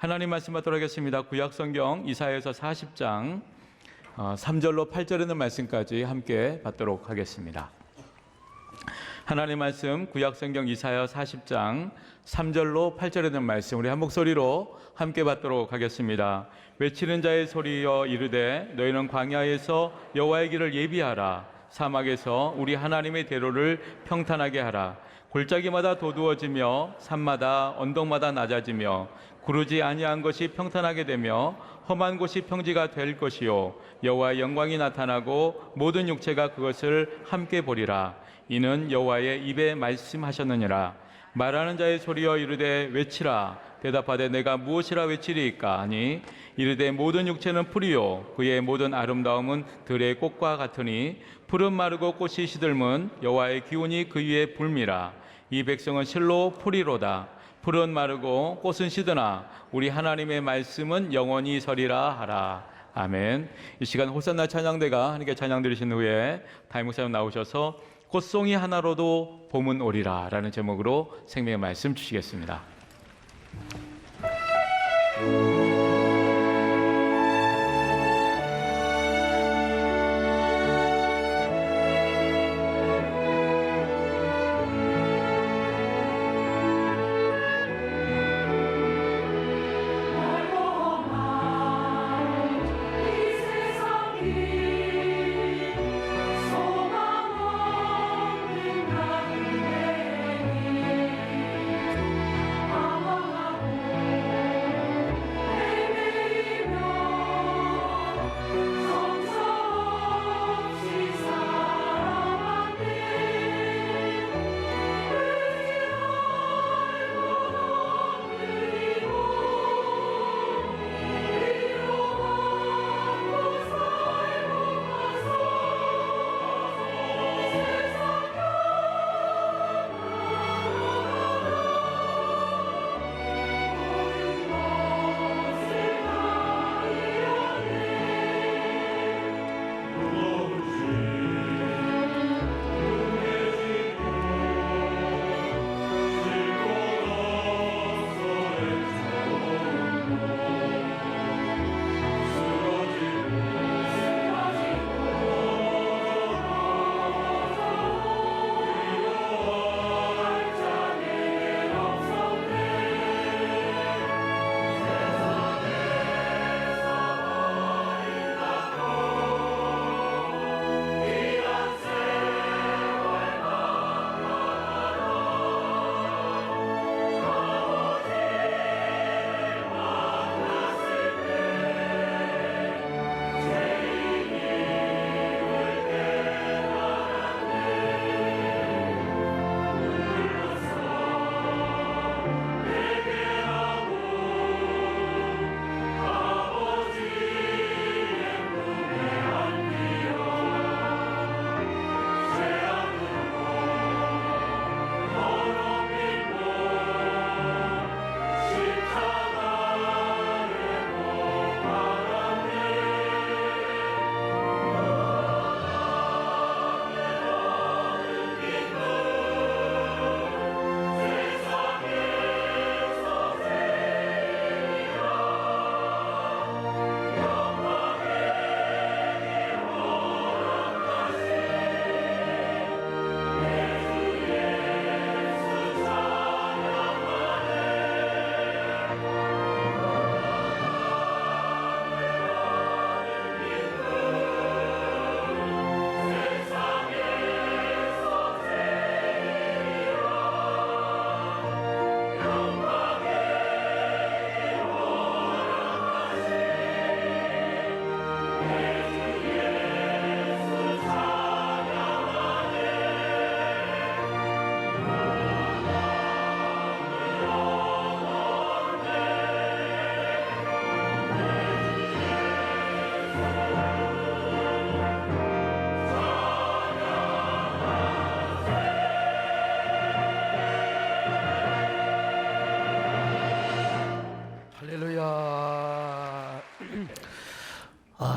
하나님 말씀 받도록 하겠습니다. 구약성경 이사야서 40장 3절로 8절에 있는 말씀까지 함께 받도록 하겠습니다. 하나님 말씀 구약성경 이사야 40장 3절로 8절에 있는 말씀 우리 한 목소리로 함께 받도록 하겠습니다. 외치는 자의 소리여 이르되 너희는 광야에서 여호와의 길을 예비하라. 사막에서 우리 하나님의 대로를 평탄하게 하라. 골짜기마다 도두어지며 산마다 언덕마다 낮아지며 구르지 아니한 것이 평탄하게 되며 험한 곳이 평지가 될 것이요 여호와의 영광이 나타나고 모든 육체가 그것을 함께 보리라. 이는 여호와의 입에 말씀하셨느니라. 말하는 자의 소리여 이르되 외치라. 대답하되 내가 무엇이라 외치리이까 하니 이르되 모든 육체는 풀이요 그의 모든 아름다움은 들의 꽃과 같으니 풀은 마르고 꽃이 시들면 여호와의 기운이 그 위에 불미라. 이 백성은 실로 풀이로다. 풀은 마르고 꽃은 시드나 우리 하나님의 말씀은 영원히 서리라 하라. 아멘. 이 시간 호산나 찬양대가 하나님께 찬양 드리신 후에 담임 목사님 나오셔서 꽃송이 하나로도 봄은 오리라 라는 제목으로 생명의 말씀 주시겠습니다.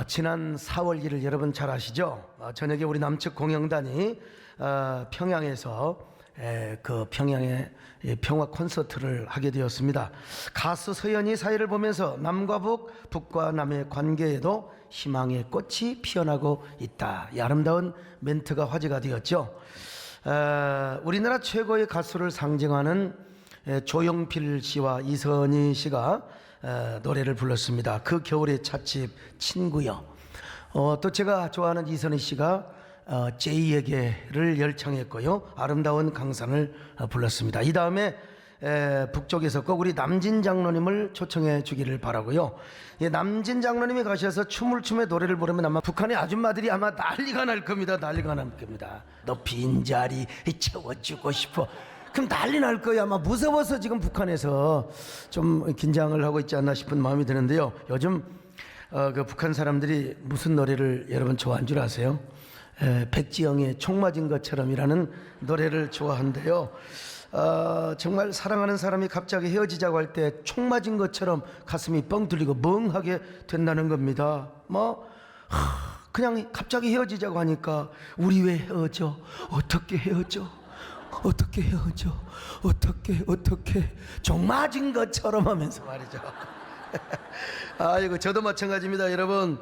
지난 4월 1일 여러분 잘 아시죠? 저녁에 우리 남측 공영단이 평양에서 그 평양에 평화 콘서트를 하게 되었습니다. 가수 서연이 사회를 보면서 남과 북, 북과 남의 관계에도 희망의 꽃이 피어나고 있다. 이 아름다운 멘트가 화제가 되었죠. 우리나라 최고의 가수를 상징하는 조용필 씨와 이선희 씨가 노래를 불렀습니다. 그 겨울의 찻집 친구여. 또 제가 좋아하는 이선희 씨가 제이에게를 열창했고요. 아름다운 강산을 불렀습니다. 이 다음에 북쪽에서 꼭 우리 남진 장로님을 초청해 주기를 바라고요. 남진 장로님이 가셔서 춤을 추며 노래를 부르면 아마 북한의 아줌마들이 아마 난리가 날 겁니다. 난리가 날 겁니다. 너 빈자리 채워주고 싶어. 그럼 난리 날 거야. 아마 무서워서 지금 북한에서 좀 긴장을 하고 있지 않나 싶은 마음이 드는데요. 요즘 그 북한 사람들이 무슨 노래를 여러분 좋아한 줄 아세요? 백지영의 총 맞은 것처럼이라는 노래를 좋아한대요. 정말 사랑하는 사람이 갑자기 헤어지자고 할 때 총 맞은 것처럼 가슴이 뻥 뚫리고 멍하게 된다는 겁니다. 그냥 갑자기 헤어지자고 하니까 우리 왜 헤어져? 어떻게 헤어져? 어떻게 헤어져? 어떻게 총 맞은 것처럼 하면서 말이죠. 아이고, 저도 마찬가지입니다. 여러분,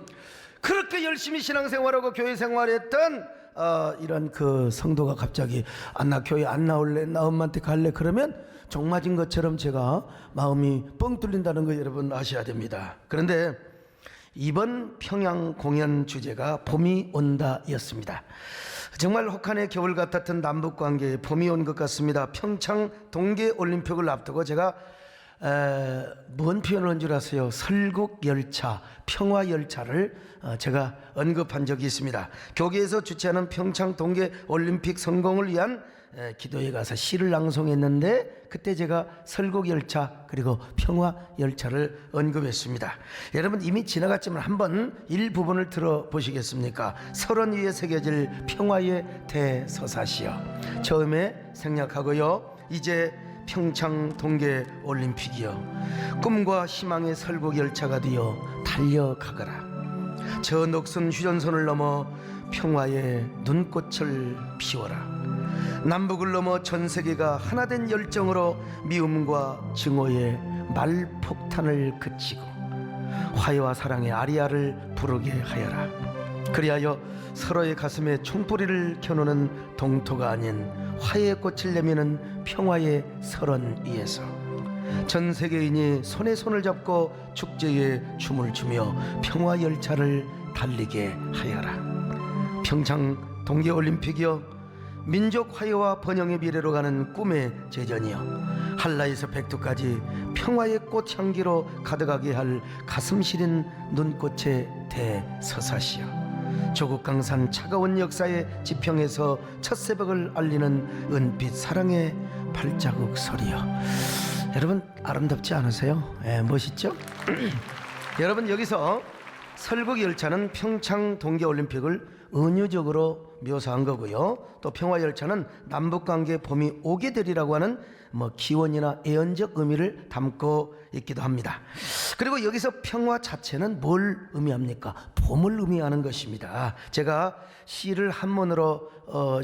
그렇게 열심히 신앙생활하고 교회 생활했던 이런 그 성도가 갑자기 나 교회 안 나올래? 나 엄마한테 갈래? 그러면 종 맞은 것처럼 제가 마음이 뻥 뚫린다는 거 여러분 아셔야 됩니다. 그런데 이번 평양 공연 주제가 봄이 온다 였습니다. 정말 혹한의 겨울 같았던 남북관계에 봄이 온 것 같습니다. 평창 동계올림픽을 앞두고 제가 뭔 표현을 한 줄 아세요? 설국열차, 평화열차를 제가 언급한 적이 있습니다. 교계에서 주최하는 평창 동계올림픽 성공을 위한 기도에 가서 시를 낭송했는데 그때 제가 설국열차 그리고 평화열차를 언급했습니다. 여러분 이미 지나갔지만 한번 일부분을 들어보시겠습니까? 설원 위에 새겨질 평화의 대서사시여. 처음에 생략하고요. 이제 평창 동계올림픽이여, 꿈과 희망의 설국열차가 되어 달려가거라. 저 녹슨 휴전선을 넘어 평화의 눈꽃을 피워라. 남북을 넘어 전 세계가 하나된 열정으로 미움과 증오의 말폭탄을 그치고 화해와 사랑의 아리아를 부르게 하여라. 그리하여 서로의 가슴에 총뿌리를 켜놓는 동토가 아닌 화해의 꽃을 내미는 평화의 설원 위에서 전 세계인이 손에 손을 잡고 축제에 춤을 추며 평화열차를 달리게 하여라. 평창 동계올림픽이여, 민족 화해와 번영의 미래로 가는 꿈의 제전이여, 한라에서 백두까지 평화의 꽃향기로 가득하게 할 가슴 시린 눈꽃의 대서사시여. 조국 강산 차가운 역사의 지평에서 첫 새벽을 알리는 은빛 사랑의 발자국 소리여. 여러분 아름답지 않으세요? 멋있죠? 여러분 여기서 설국열차는 평창 동계올림픽을 은유적으로 묘사한 거고요. 또 평화열차는 남북관계 봄이 오게 되리라고 하는 기원이나 예언적 의미를 담고 있기도 합니다. 그리고 여기서 평화 자체는 뭘 의미합니까? 봄을 의미하는 것입니다. 제가 시를 한문으로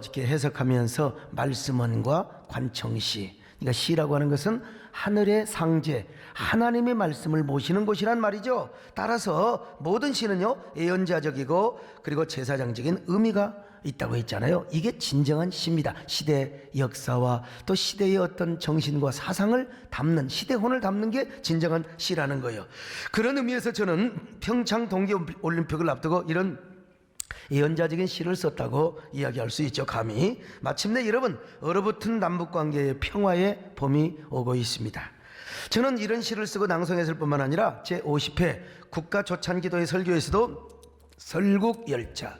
이렇게 해석하면서 말씀원과 관청시, 그러니까 시라고 하는 것은 하늘의 상제, 하나님의 말씀을 모시는 곳이란 말이죠. 따라서 모든 시는요 예언자적이고 그리고 제사장적인 의미가 있다고 했잖아요. 이게 진정한 시입니다. 시대 역사와 또 시대의 어떤 정신과 사상을 담는, 시대혼을 담는 게 진정한 시라는 거예요. 그런 의미에서 저는 평창 동계올림픽을 앞두고 이런 예언자적인 시를 썼다고 이야기할 수 있죠. 감히. 마침내 여러분, 얼어붙은 남북관계의 평화의 봄이 오고 있습니다. 저는 이런 시를 쓰고 낭송했을 뿐만 아니라 제50회 국가조찬기도의 설교에서도 설국열차,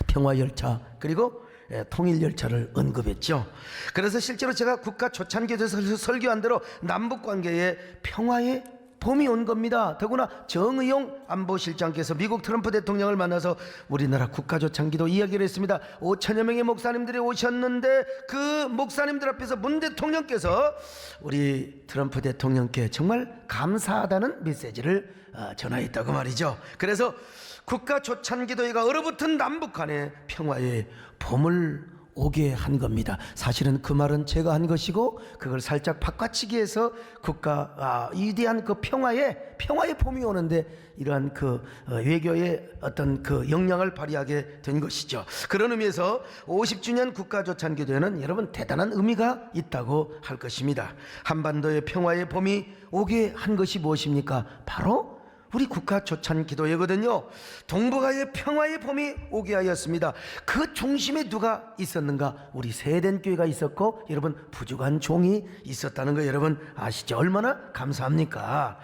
평화열차 그리고 통일열차를 언급했죠. 그래서 실제로 제가 국가조찬기도에서 설교한 대로 남북관계의 평화의 봄이 온 겁니다. 더구나 정의용 안보실장께서 미국 트럼프 대통령을 만나서 우리나라 국가조찬기도 이야기를 했습니다. 5천여 명의 목사님들이 오셨는데 그 목사님들 앞에서 문 대통령께서 우리 트럼프 대통령께 정말 감사하다는 메시지를 전하였다고 말이죠. 그래서 국가조찬기도회가 얼어붙은 남북 간의 평화의 봄을 오게 한 겁니다. 사실은 그 말은 제가 한 것이고 그걸 살짝 바꿔치기해서 국가 위대한 그 평화의 봄이 오는데 이러한 그 외교의 어떤 그 역량을 발휘하게 된 것이죠. 그런 의미에서 50주년 국가조찬기도회는 여러분 대단한 의미가 있다고 할 것입니다. 한반도의 평화의 봄이 오게 한 것이 무엇입니까? 바로 우리 국가조찬기도회거든요. 동북아의 평화의 봄이 오게 하였습니다. 그 중심에 누가 있었는가? 우리 세덴교회가 있었고 여러분 부족한 종이 있었다는 거 여러분 아시죠? 얼마나 감사합니까?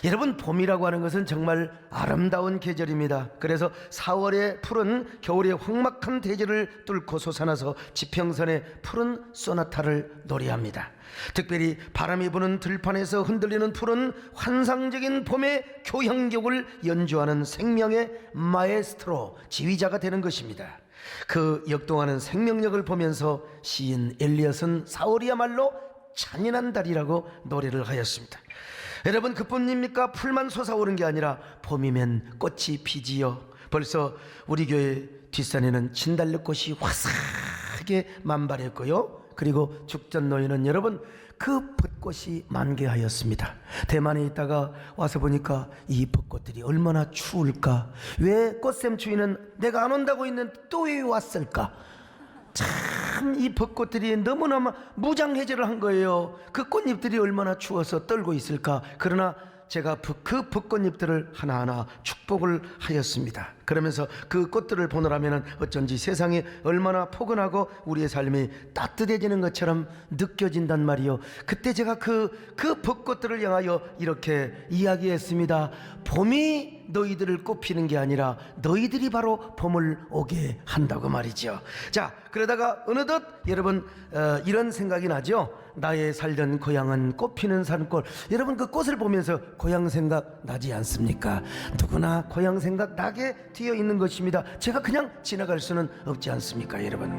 여러분 봄이라고 하는 것은 정말 아름다운 계절입니다. 그래서 4월의 푸른 겨울의 황막한 대지를 뚫고 솟아나서 지평선의 푸른 소나타를 노래합니다. 특별히 바람이 부는 들판에서 흔들리는 푸른 환상적인 봄의 교향곡을 연주하는 생명의 마에스트로 지휘자가 되는 것입니다. 그 역동하는 생명력을 보면서 시인 엘리엇은 4월이야말로 잔인한 달이라고 노래를 하였습니다. 여러분 그뿐입니까? 풀만 솟아오른 게 아니라 봄이면 꽃이 피지요. 벌써 우리 교회 뒷산에는 진달래꽃이 화사하게 만발했고요. 그리고 죽전노인은 여러분 그 벚꽃이 만개하였습니다. 대만에 있다가 와서 보니까 이 벚꽃들이 얼마나 추울까. 왜 꽃샘추위는 내가 안 온다고 했는데 또 왜 왔을까. 참 이 벚꽃들이 너무나 무장해제를 한 거예요. 그 꽃잎들이 얼마나 추워서 떨고 있을까. 그러나 제가 그 벚꽃잎들을 하나하나 축복을 하였습니다. 그러면서 그 꽃들을 보느라면 어쩐지 세상이 얼마나 포근하고 우리의 삶이 따뜻해지는 것처럼 느껴진단 말이요. 그때 제가 그 벚꽃들을 향하여 이렇게 이야기했습니다. 봄이 너희들을 꽃피는 게 아니라 너희들이 바로 봄을 오게 한다고 말이죠. 자, 그러다가 어느덧 여러분 이런 생각이 나죠. 나의 살던 고향은 꽃피는 산골. 여러분 그 꽃을 보면서 고향 생각 나지 않습니까? 누구나 고향 생각 나게 되어 있는 것입니다. 제가 그냥 지나갈 수는 없지 않습니까, 여러분?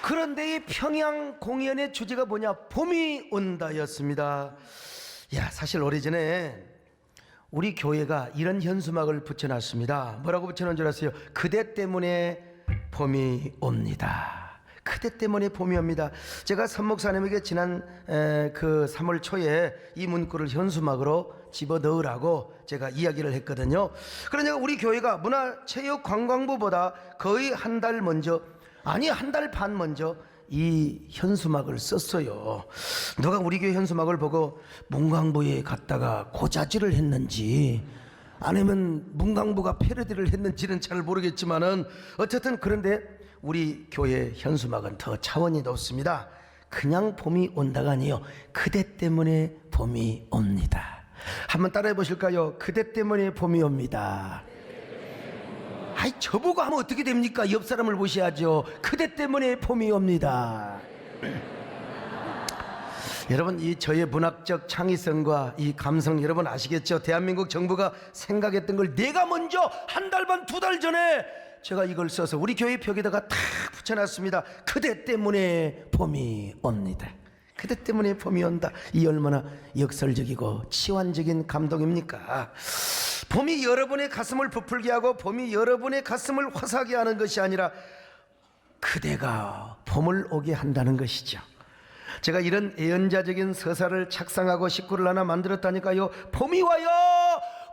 그런데 이 평양 공연의 주제가 뭐냐? 봄이 온다였습니다. 야, 사실 오래전에 우리 교회가 이런 현수막을 붙여놨습니다. 뭐라고 붙여놓은 줄 아세요? 그대 때문에 봄이 옵니다. 그대 때문에 봄이 옵니다. 제가 선목사님에게 지난 그 3월 초에 이 문구를 현수막으로 집어넣으라고 제가 이야기를 했거든요. 그러니까 우리 교회가 문화체육관광부보다 거의 한 달 먼저, 아니 한 달 반 먼저 이 현수막을 썼어요. 누가 우리 교회 현수막을 보고 문광부에 갔다가 고자질을 했는지 아니면 문광부가 패러디를 했는지는 잘 모르겠지만은 어쨌든 그런데 우리 교회 현수막은 더 차원이 높습니다. 그냥 봄이 온다가 아니에요. 그대 때문에 봄이 옵니다. 한번 따라해 보실까요? 그대 때문에 봄이 옵니다. 아이, 저보고 하면 어떻게 됩니까? 옆 사람을 보셔야죠. 그대 때문에 봄이 옵니다. 여러분, 이 저의 문학적 창의성과 이 감성 여러분 아시겠죠? 대한민국 정부가 생각했던 걸 내가 먼저 한 달 반, 두 달 전에 제가 이걸 써서 우리 교회 벽에다가 탁 붙여놨습니다. 그대 때문에 봄이 옵니다. 그대 때문에 봄이 온다. 이 얼마나 역설적이고 치환적인 감동입니까? 봄이 여러분의 가슴을 부풀게 하고 봄이 여러분의 가슴을 화사하게 하는 것이 아니라 그대가 봄을 오게 한다는 것이죠. 제가 이런 예언자적인 서사를 착상하고 식구를 하나 만들었다니까요. 봄이 와요.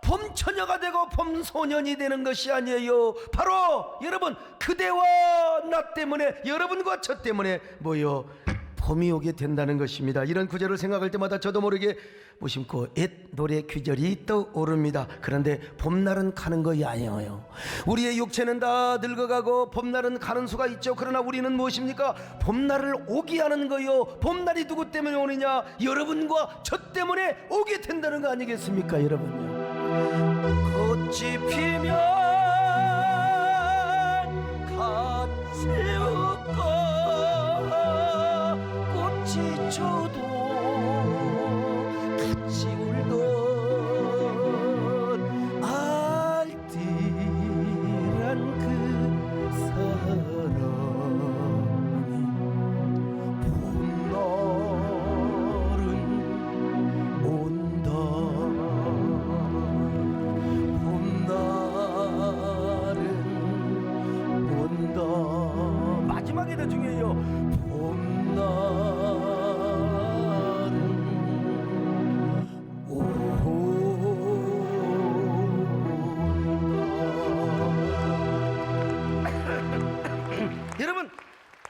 봄 처녀가 되고 봄 소년이 되는 것이 아니에요. 바로 여러분 그대와 나 때문에, 여러분과 저 때문에 뭐요? 봄이 오게 된다는 것입니다. 이런 구절을 생각할 때마다 저도 모르게 무심코 옛 노래 귀절이 떠오릅니다. 그런데 봄날은 가는 것이 아니에요. 우리의 육체는 다 늙어가고 봄날은 가는 수가 있죠. 그러나 우리는 무엇입니까? 봄날을 오게 하는 거요. 봄날이 누구 때문에 오느냐? 여러분과 저 때문에 오게 된다는 거 아니겠습니까, 여러분요? 꽃이 피면 같이 웃고 꽃이 져도 같이 울던 알뜰한 그 사랑이 봄날은 온다. 봄날은 온다. 마지막에 더 중요해요. 봄날은 여러분,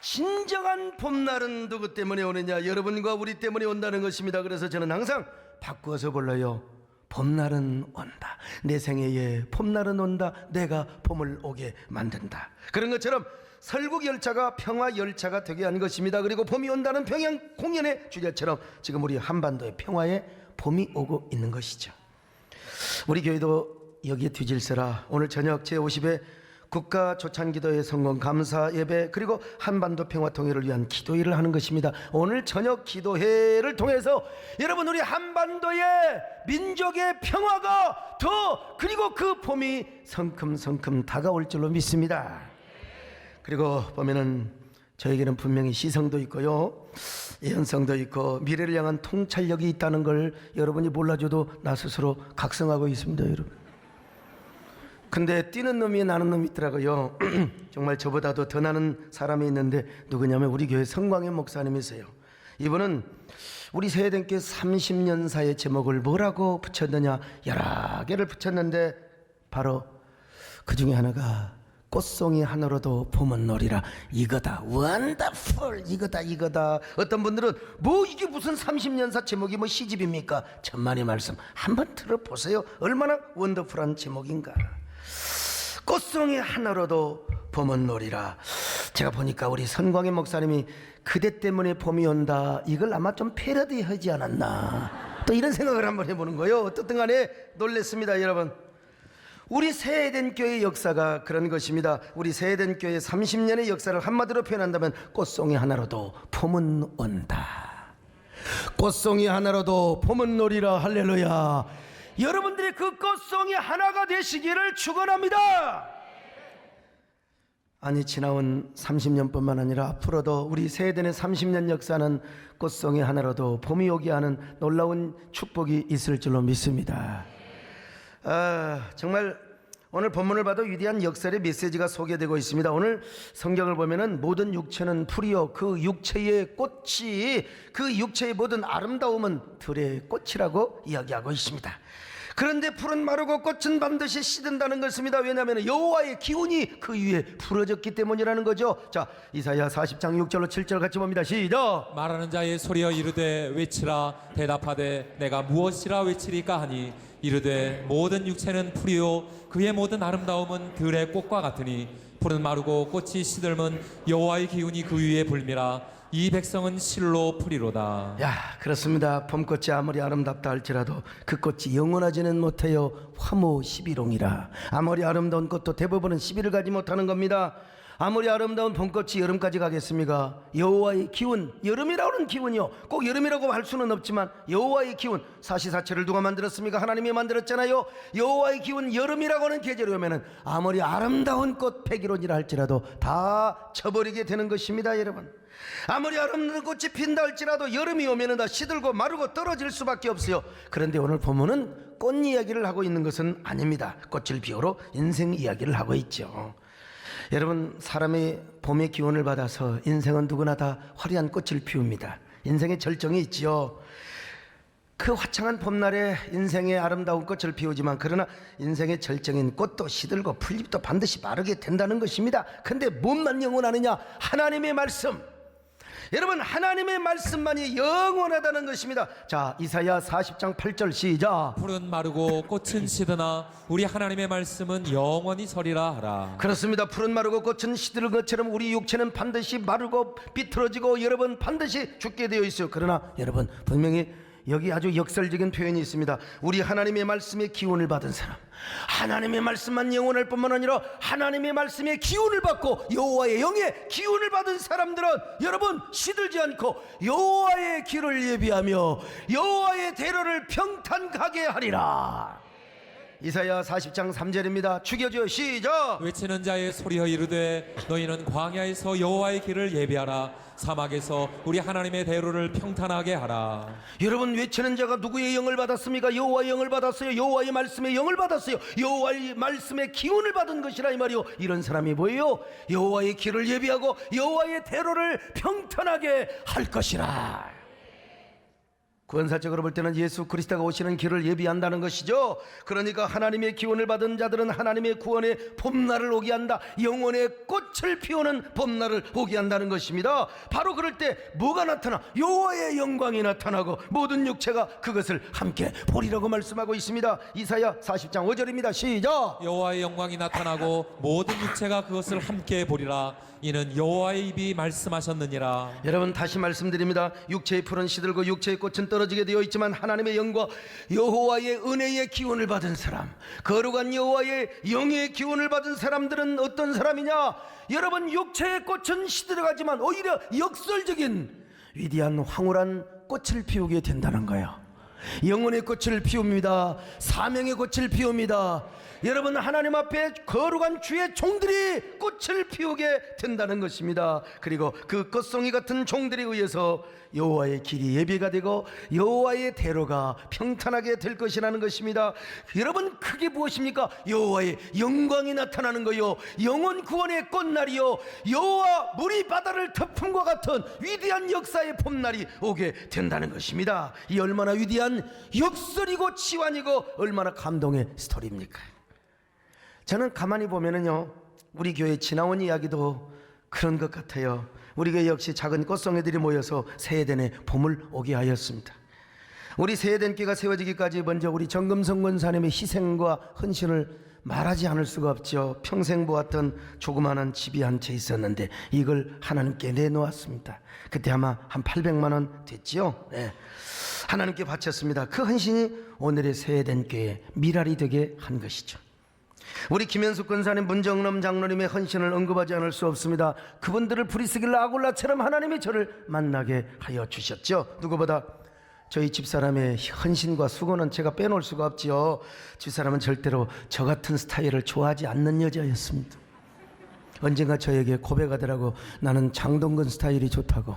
진정한 봄날은 누구 때문에 오느냐? 여러분과 우리 때문에 온다는 것입니다. 그래서 저는 항상 바꾸어서 불러요. 봄날은 온다. 내 생애에 봄날은 온다. 내가 봄을 오게 만든다. 그런 것처럼 설국열차가 평화열차가 되게 한 것입니다. 그리고 봄이 온다는 평양 공연의 주제처럼 지금 우리 한반도의 평화에 봄이 오고 있는 것이죠. 우리 교회도 여기에 뒤질세라 오늘 저녁 제50회 국가 조찬기도회 성공 감사 예배 그리고 한반도 평화 통일을 위한 기도회를 하는 것입니다. 오늘 저녁 기도회를 통해서 여러분 우리 한반도의 민족의 평화가 더 그리고 그 봄이 성큼성큼 다가올 줄로 믿습니다. 그리고 보면은 저에게는 분명히 시성도 있고요, 예언성도 있고 미래를 향한 통찰력이 있다는 걸 여러분이 몰라줘도 나 스스로 각성하고 있습니다, 여러분. 근데 뛰는 놈이 나는 놈이 있더라고요. 정말 저보다도 더 나는 사람이 있는데 누구냐면 우리 교회 성광현 목사님이세요. 이분은 우리 세대께 30년사의 제목을 뭐라고 붙였느냐, 여러 개를 붙였는데 바로 그 중에 하나가 꽃송이 하나로도 봄은 놀이라. 이거다, 원더풀, 이거다. 어떤 분들은 뭐 이게 무슨 30년사 제목이 뭐 시집입니까? 천만의 말씀 한번 들어보세요. 얼마나 원더풀한 제목인가. 꽃송이 하나로도 봄은 놀이라. 제가 보니까 우리 선광의 목사님이 그대 때문에 봄이 온다 이걸 아마 좀 패러디하지 않았나, 또 이런 생각을 한번 해보는 거예요. 어떻든 간에 놀랬습니다, 여러분. 우리 새해된 교회의 역사가 그런 것입니다. 우리 새해된 교회의 30년의 역사를 한마디로 표현한다면 꽃송이 하나로도 봄은 온다. 꽃송이 하나로도 봄은 놀이라. 할렐루야. 여러분들이 그 꽃송이 하나가 되시기를 축원합니다. 아니 지나온 30년뿐만 아니라 앞으로도 우리 세대의 30년 역사는 꽃송이 하나로도 봄이 오게 하는 놀라운 축복이 있을 줄로 믿습니다. 정말 오늘 본문을 봐도 위대한 역설의 메시지가 소개되고 있습니다. 오늘 성경을 보면은 모든 육체는 풀이요 그 육체의 꽃이, 그 육체의 모든 아름다움은 들의 꽃이라고 이야기하고 있습니다. 그런데 풀은 마르고 꽃은 반드시 시든다는 것입니다. 왜냐하면 여호와의 기운이 그 위에 풀어졌기 때문이라는 거죠. 자, 이사야 40장 6절로 7절 같이 봅니다. 시작. 말하는 자의 소리여 이르되 외치라. 대답하되 내가 무엇이라 외치리까 하니 이르되 모든 육체는 풀이요 그의 모든 아름다움은 들의 꽃과 같으니 풀은 마르고 꽃이 시들면 여호와의 기운이 그 위에 불미라. 이 백성은 실로 풀이로다. 야, 그렇습니다. 봄꽃이 아무리 아름답다 할지라도 그 꽃이 영원하지는 못해요. 화무 11홍이라. 아무리 아름다운 꽃도 대부분은 11을 가지 못하는 겁니다. 아무리 아름다운 봄꽃이 여름까지 가겠습니까? 여호와의 기운, 여름이라고는 기운이요 꼭 여름이라고 할 수는 없지만 여호와의 기운, 사시사철을 누가 만들었습니까? 하나님이 만들었잖아요. 여호와의 기운, 여름이라고 하는 계절이 오면은 아무리 아름다운 꽃 100일원이라 할지라도 다 져버리게 되는 것입니다, 여러분. 아무리 아름다운 꽃이 핀다 할지라도 여름이 오면은 다 시들고 마르고 떨어질 수밖에 없어요. 그런데 오늘 보면은 꽃 이야기를 하고 있는 것은 아닙니다. 꽃을 비유로 인생 이야기를 하고 있죠. 여러분, 사람이 봄의 기운을 받아서 인생은 누구나 다 화려한 꽃을 피웁니다. 인생의 절정이 있지요. 그 화창한 봄날에 인생의 아름다운 꽃을 피우지만 그러나 인생의 절정인 꽃도 시들고 풀잎도 반드시 마르게 된다는 것입니다. 근데 뭔만 영원하느냐? 하나님의 말씀. 여러분, 하나님의 말씀만이 영원하다는 것입니다. 자, 이사야 40장 8절 시작. 푸른 마르고 꽃은 시드나 우리 하나님의 말씀은 영원히 서리라 하라. 그렇습니다. 푸른 마르고 꽃은 시드는 것처럼 우리 육체는 반드시 마르고 비틀어지고 여러분 반드시 죽게 되어 있어요. 그러나 여러분, 분명히 여기 아주 역설적인 표현이 있습니다. 우리 하나님의 말씀에 기운을 받은 사람, 하나님의 말씀만 영원할 뿐만 아니라 하나님의 말씀에 기운을 받고 여호와의 영에 기운을 받은 사람들은 여러분 시들지 않고 여호와의 길을 예비하며 여호와의 대로를 평탄하게 하리라. 이사야 40장 3절입니다. 죽여줘 시작. 외치는 자의 소리여 이르되 너희는 광야에서 여호와의 길을 예비하라. 사막에서 우리 하나님의 대로를 평탄하게 하라. 여러분, 외치는 자가 누구의 영을 받았습니까? 여호와의 영을 받았어요. 여호와의 말씀의 영을 받았어요. 여호와의 말씀의 기운을 받은 것이라 이 말이요. 이런 사람이 뭐예요? 여호와의 길을 예비하고 여호와의 대로를 평탄하게 할 것이라. 구원사적으로 볼 때는 예수 그리스도가 오시는 길을 예비한다는 것이죠. 그러니까 하나님의 기원을 받은 자들은 하나님의 구원의 봄날을 오게 한다. 영혼의 꽃을 피우는 봄날을 오게 한다는 것입니다. 바로 그럴 때 뭐가 나타나? 여호와의 영광이 나타나고 모든 육체가 그것을 함께 보리라고 말씀하고 있습니다. 이사야 40장 5절입니다. 시작. 여호와의 영광이 나타나고 모든 육체가 그것을 함께 보리라. 이는 여호와의 입이 말씀하셨느니라. 여러분, 다시 말씀드립니다. 육체의 풀은 시들고 육체의 꽃은 떨어지게 되어 있지만 하나님의 영과 여호와의 은혜의 기운을 받은 사람, 거룩한 여호와의 영의 기운을 받은 사람들은 어떤 사람이냐? 여러분, 육체의 꽃은 시들어가지만 오히려 역설적인 위대한 황홀한 꽃을 피우게 된다는 거예요. 영혼의 꽃을 피웁니다. 사명의 꽃을 피웁니다. 여러분, 하나님 앞에 거룩한 주의 종들이 꽃을 피우게 된다는 것입니다. 그리고 그 꽃송이 같은 종들에 의해서 여호와의 길이 예비가 되고 여호와의 대로가 평탄하게 될 것이라는 것입니다. 여러분, 그게 무엇입니까? 여호와의 영광이 나타나는 거요, 영혼 구원의 꽃날이요, 여호와 물이 바다를 덮음과 같은 위대한 역사의 봄날이 오게 된다는 것입니다. 이 얼마나 위대한 역설이고 치환이고 얼마나 감동의 스토리입니까? 저는 가만히 보면은요, 우리 교회 지나온 이야기도 그런 것 같아요. 우리 교회 역시 작은 꽃송이들이 모여서 새해den의 봄을 오게 하였습니다. 우리 새해den교가 세워지기까지 먼저 우리 정금성 권사님의 희생과 헌신을 말하지 않을 수가 없죠. 평생 보았던 조그마한 집이 한 채 있었는데 이걸 하나님께 내놓았습니다. 그때 아마 한 800만 원 됐죠. 네. 하나님께 바쳤습니다. 그 헌신이 오늘의 새해den교의 미랄이 되게 한 것이죠. 우리 김현숙 권사님, 문정남 장로님의 헌신을 언급하지 않을 수 없습니다. 그분들을 브리스길라 아굴라처럼 하나님이 저를 만나게 하여 주셨죠. 누구보다 저희 집사람의 헌신과 수고는 제가 빼놓을 수가 없지요. 집사람은 절대로 저 같은 스타일을 좋아하지 않는 여자였습니다. 언젠가 저에게 고백하더라고. 나는 장동건 스타일이 좋다고.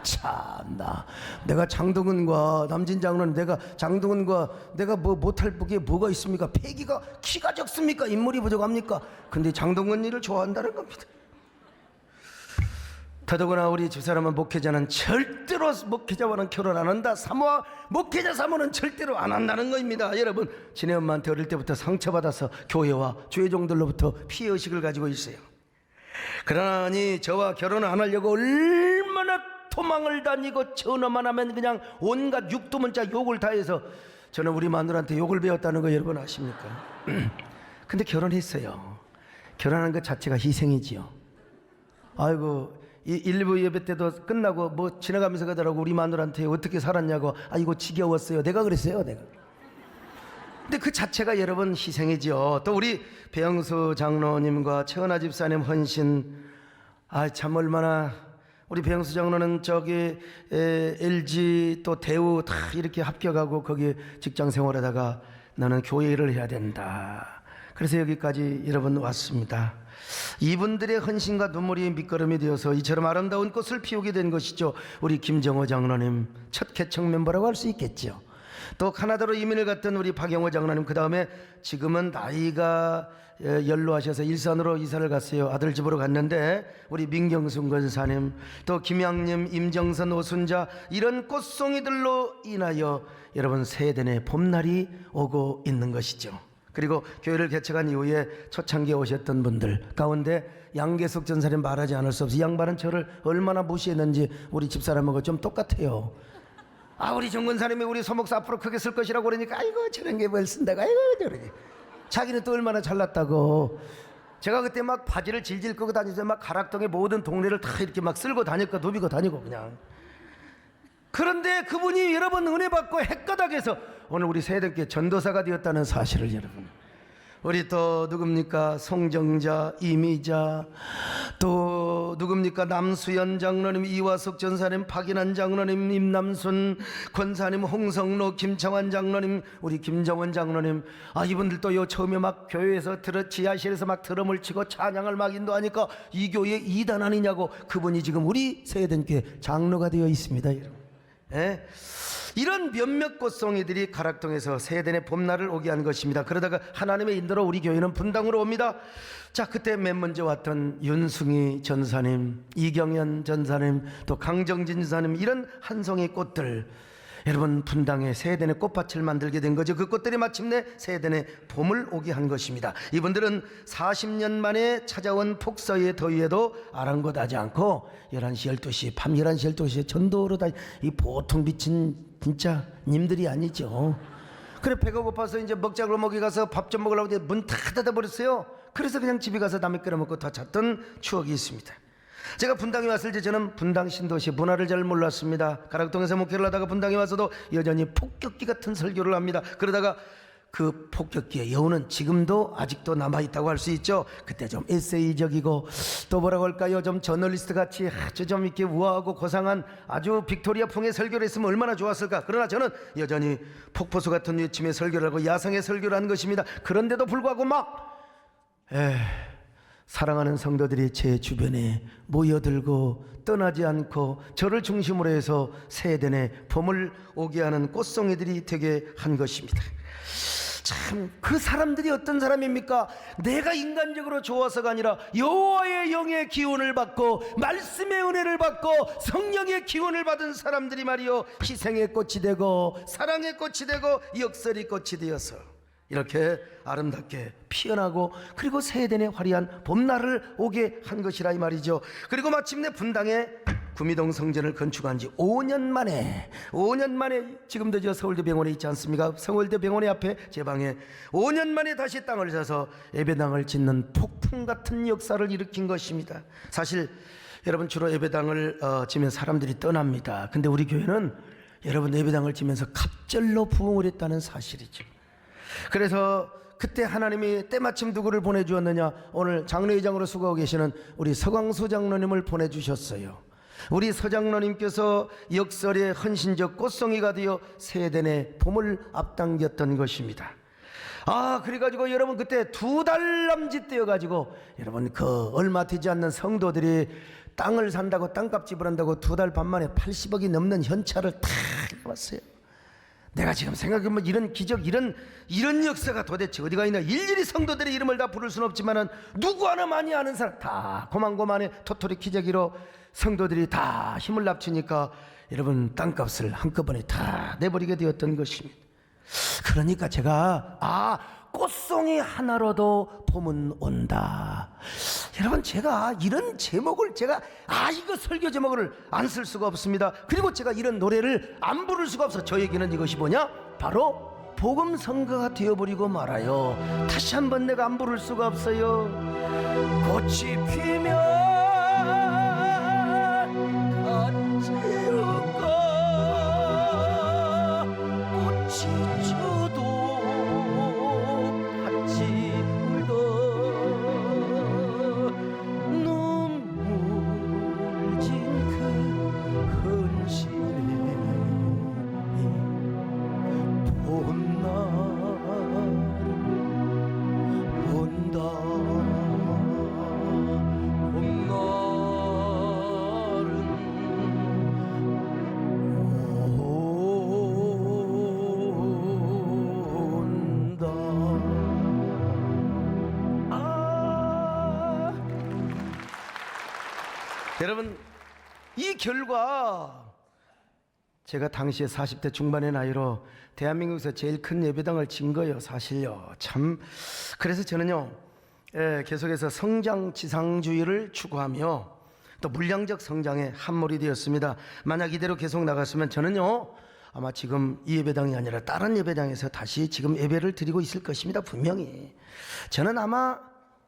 참나, 내가 장동건과 남진 장로는 내가 장동건과 내가 뭐 못할 게 뭐가 있습니까? 패기가 키가 적습니까? 인물이 부족합니까? 근데 장동건 일을 좋아한다는 겁니다. 더더구나 우리 집사람은 목회자는 절대로 목회자와는 결혼 안 한다. 사모와 목회자 사모는 절대로 안 한다는 겁니다. 여러분, 지네 엄마한테 어릴 때부터 상처받아서 교회와 주의종들로부터 피해의식을 가지고 있어요. 그러니 저와 결혼을 안 하려고 얼마나 도망을 다니고 전화만 하면 그냥 온갖 육두문자 욕을 다 해서 저는 우리 마누라한테 욕을 배웠다는 거 여러분 아십니까? 근데 결혼했어요. 결혼하는 것 자체가 희생이지요. 아이고, 일부 예배 때도 끝나고 뭐 지나가면서 가더라고. 우리 마누라한테 어떻게 살았냐고. 아이고 지겨웠어요. 내가 그랬어요. 내가. 근데 그 자체가 여러분 희생이지요. 또 우리 배영수 장로님과 최은하 집사님 헌신, 참 얼마나. 우리 배영수 장로는 저기 LG 또 대우 다 이렇게 합격하고 거기 직장 생활하다가 나는 교회 일을 해야 된다. 그래서 여기까지 여러분 왔습니다. 이분들의 헌신과 눈물이 밑거름이 되어서 이처럼 아름다운 꽃을 피우게 된 것이죠. 우리 김정호 장로님 첫 개척 멤버라고 할 수 있겠죠. 또 카나다로 이민을 갔던 우리 박영호 장로님, 그 다음에 지금은 나이가 연로하셔서 일산으로 이사를 갔어요. 아들 집으로 갔는데 우리 민경순 권사님, 또 김양님, 임정선, 오순자, 이런 꽃송이들로 인하여 여러분 새해den의 봄날이 오고 있는 것이죠. 그리고 교회를 개척한 이후에 초창기에 오셨던 분들 가운데 양계석 전사님 말하지 않을 수 없어. 이 양반은 저를 얼마나 무시했는지 우리 집사람하고 좀 똑같아요. 우리 정근사님이 우리 소목사 앞으로 크게 쓸 것이라고 그러니까 아이고 저런 게 뭘 쓴다고 아이고 저러지. 자기는 또 얼마나 잘났다고. 제가 그때 막 바지를 질질 끄고 다니면서 막 가락동의 모든 동네를 다 이렇게 막 쓸고 다녔고 누비고 다니고 그냥. 그런데 그분이 여러분 은혜 받고 핵가닥에서 오늘 우리 세대께 전도사가 되었다는 사실을 여러분, 우리 또 누굽니까 송정자, 이미자, 또 누굽니까 남수연 장로님, 이화석 전사님, 박인환 장로님, 임남순 권사님, 홍성로, 김창환 장로님, 우리 김정원 장로님, 이분들도 요 처음에 막 교회에서 지하실에서 막 드럼을 치고 찬양을 막 인도하니까 이 교회 이단 아니냐고. 그분이 지금 우리 세대께 장로가 되어 있습니다 여러분. 예? 이런 몇몇 꽃송이들이 가락동에서 세대의 봄날을 오게 한 것입니다. 그러다가 하나님의 인도로 우리 교회는 분당으로 옵니다. 자, 그때 맨 먼저 왔던 윤승희 전사님, 이경연 전사님, 또 강정진 전사님, 이런 한 송이 꽃들, 여러분 분당에 세대의 꽃밭을 만들게 된 거죠. 그 꽃들이 마침내 세대의 봄을 오게 한 것입니다. 이분들은 40년 만에 찾아온 폭서의 더위에도 아랑곳하지 않고 11시 12시 밤 11시 12시에 전도로 이 보통 미친 진짜 님들이 아니죠. 그래 배가 고파서 이제 먹자고 먹이 가서 밥 좀 먹으려고 문 다 닫아버렸어요. 그래서 그냥 집에 가서 남의 끓여 먹고 다 잤던 추억이 있습니다. 제가 분당에 왔을 때 저는 분당 신도시 문화를 잘 몰랐습니다. 가락동에서 목회를 하다가 분당에 와서도 여전히 폭격기 같은 설교를 합니다. 그러다가 그 폭격기의 여운은 지금도 아직도 남아있다고 할 수 있죠. 그때 좀 에세이적이고 또 뭐라고 할까요, 좀 저널리스트 같이 아주 좀 이렇게 우아하고 고상한 아주 빅토리아풍의 설교를 했으면 얼마나 좋았을까. 그러나 저는 여전히 폭포수 같은 외침의 설교를 하고 야성의 설교를 하는 것입니다. 그런데도 불구하고 사랑하는 성도들이 제 주변에 모여들고 떠나지 않고 저를 중심으로 해서 세대의 봄을 오게 하는 꽃송이들이 되게 한 것입니다. 참, 그 사람들이 어떤 사람입니까? 내가 인간적으로 좋아서가 아니라 여호와의 영의 기운을 받고 말씀의 은혜를 받고 성령의 기운을 받은 사람들이 말이요, 희생의 꽃이 되고 사랑의 꽃이 되고 역설의 꽃이 되어서 이렇게 아름답게 피어나고 그리고 세대의 화려한 봄날을 오게 한 것이라 이 말이죠. 그리고 마침내 분당에 구미동 성전을 건축한 지 5년 만에 지금도 저 서울대 병원에 있지 않습니까? 서울대 병원의 앞에 제 방에 5년 만에 다시 땅을 사서 예배당을 짓는 폭풍 같은 역사를 일으킨 것입니다. 사실 여러분 주로 예배당을 지면 사람들이 떠납니다. 근데 우리 교회는 여러분 예배당을 지면서 갑절로 부흥을 했다는 사실이죠. 그래서 그때 하나님이 때마침 누구를 보내주었느냐, 오늘 장로회장으로 수고하고 계시는 우리 서광수 장로님을 보내주셨어요. 우리 서장로님께서 역설의 헌신적 꽃송이가 되어 세대의 봄을 앞당겼던 것입니다. 그래가지고 여러분 그때 2달 남짓 되어가지고 여러분 그 얼마 되지 않는 성도들이 땅을 산다고 땅값 지불한다고 2달 반 만에 80억이 넘는 현찰을 다 왔어요. 내가 지금 생각해보면 이런 기적, 이런 역사가 도대체 어디가 있나. 일일이 성도들의 이름을 다 부를 수는 없지만은 누구 하나 많이 아는 사람 다 고만고만의 토토리 기저귀로 성도들이 다 힘을 합치니까 여러분 땅값을 한꺼번에 다 내버리게 되었던 것입니다. 그러니까 제가 꽃송이 하나로도 봄은 온다. 여러분 제가 이런 제목을 이거 설교 제목을 안 쓸 수가 없습니다. 그리고 제가 이런 노래를 안 부를 수가 없어. 저에게는 이것이 뭐냐? 바로 복음성가가 되어버리고 말아요. 다시 한번 내가 안 부를 수가 없어요. 꽃이 피면 같이 웃고 꽃이 져도 같이 울고 눈물 진 그 헌신에 봄날은 온다. 여러분 이 결과 제가 당시에 40대 중반의 나이로 대한민국에서 제일 큰 예배당을 진 거예요. 사실요. 참 그래서 저는요 계속해서 성장 지상주의를 추구하며 또 물량적 성장에 함몰이 되었습니다. 만약 이대로 계속 나갔으면 저는요 아마 지금 이 예배당이 아니라 다른 예배당에서 다시 지금 예배를 드리고 있을 것입니다. 분명히 저는 아마